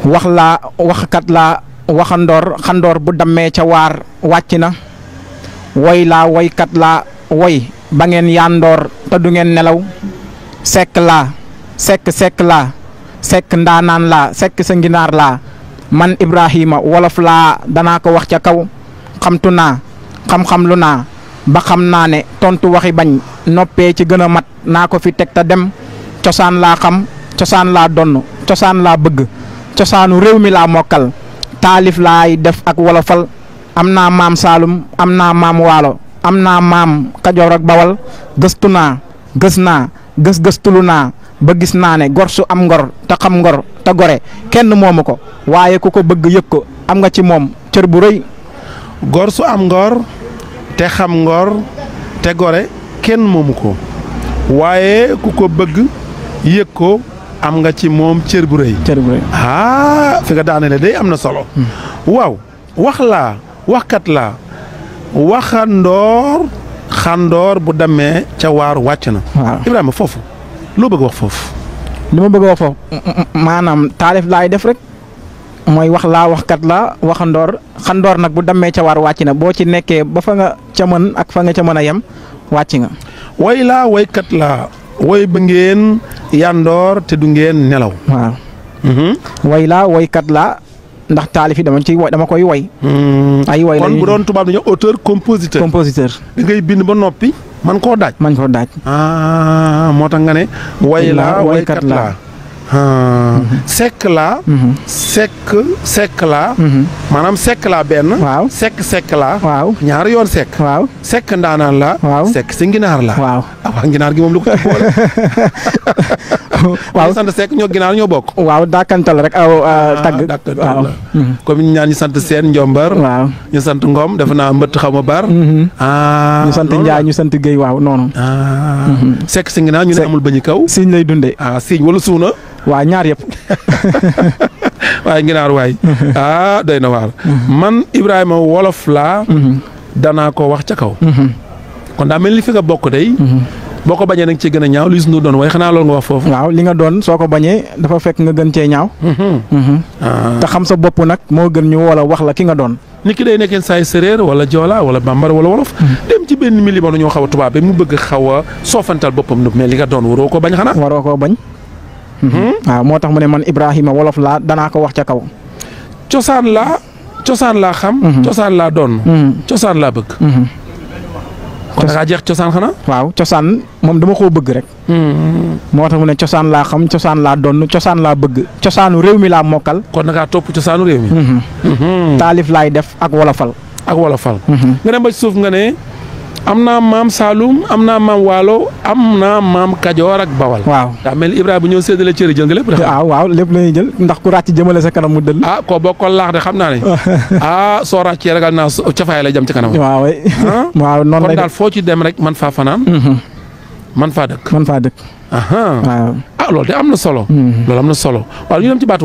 wax laa waxkat laa waxandoor xandoor bu dammee ca waar wàcc na woy laa woykat laa woy ba ngeen yandoor te du ngeen nelaw sekk laa sekk laa sekk ndaanaan laa sekk sa nginaar laa man Ibrahima wolof laa danaa ko wax ca kaw xamtu naa xam-xam lu naa ba xam naa ne tontu waxi bañ noppee ci gën a mat naa ko fi teg te dem cosaan laa xam cosaan laa donn cosaan laa bëgg cosaanu réew mi laa mokkal taalif laay def ak wolofal am naa maam Saalum am naa maam Waalo am naa maam Kajoor ak Bawal gëstu naa gës naa gëstulu naa ba gis naa ne gor su am ngor te xam ngor te gore kenn moomu ko waaye ku ko bëgg yëg ko am nga ci moom cër bu rëy. gor su am ngor te xam ngor te gore kenn moomu ko waaye ku ko bëgg yëg ko am nga ci moom cër bu rëy. cër bu rëy fi nga daanele day am na solo. waaw wax laa waxkat laa waxandoor xandoor bu demee ca waar wàcc na. waaw Ibrahima foofu loo bëgg wax foofu. li ma bëgg wax foofu maanaam taalif laay def rek mooy wax laa waxkat laa waxandoor xandoor nag bu demee ca waar wàcc na boo ci nekkee ba fa nga ca mën ak fa nga ca mën a yem wàcc nga. woy laa woykat laa woy ba ngeen yandoor te du ngeen nelaw. waaw. woy laa woykat laa ndax taalif yi dama koy woy. ay woy la kon bu doon tubaab dañoo auteur compositeur. da ngay bind ba noppi. man koo daaj. moo tax nga ne. woy laa woykat laa. sekk laa. sekk laa. maanaam sekk laa benn. waaw sekk laa. waaw ñaari yoon sekk. waaw sekk ndaanaan laa. waaw sekk si nginaar laa. waaw waaw nginaar gi moom lu ko ci boole. waaw ñu sant sekk ñoo ginaar ñoo bokk. waaw dàkkantal rek aw tagg. waaw comme ñu ñaan ñu sant seen njombar. waaw ñu sant ngom defe naa mbëtt xaw ma bar. ñu sant Njaay ñu sant Géy waaw noonu. sekk si nginaar ñu ne amul bañu kaw. siiñ lay dundee. siiñ wala suuna. waa ñaar yëpp. waaye nginaar waay. doy na waar. man Ibrahima wolof laa. danaa ko wax ca kaw. kon daa mel ni fi nga bokk day. boo ko bañee nag ci gën a ñaaw li suñu doon waaye xanaa loolu nga wax foofu. waaw li nga doon soo ko bañee dafa fekk nga gën cee ñaaw. te xam sa bopp nag moo gën ñu wala wax la ki nga doon. nit ki day nekkee saay séréer wala joola wala bambara wala wolof. dem ci benn milieu ba ñoo xaw a tubaab mu bëgg xaw a soofantal boppam mais li nga doon waroo ko bañ xanaa. waroo koo bañ. waaw moo tax mu ne man Ibrahima wolof laa danaa ko wax ca kaw. cosaan laa xam. cosaan laa doon. cosaan laa bëgg. kon da ngaa jeex cosaan xanaa. waaw cosaan moom dama koo bëgg rek. moo tax mu ne cosaan laa xam cosaan laa doon cosaan laa bëgg cosaanu réew mi laa mokkal. kon da ngaa topp cosaanu réew mi. taalif laay def ak wolofal. nga dem ba ci suuf nga ne. am naa maam Saalum am naa maam Waalo am naa maam Kajoor ak Bawal. waaw daa mel ni Ibrahima bu ñëw séddale cëri jël nga lépp. waaw lépp la ñuy jël ndax ku ràcc jëmale sa kanam mu dëll. koo bokkal laax de xam naa ne. soo ràccee ragal naa cafaay lay jëm ci kanam. waaw waaw noonu kon daal foo ci dem rek man faa fanaan. man faa dëkk. waaw. loolu de am na solo. loolu am na solo waaw ñu dem ci baatu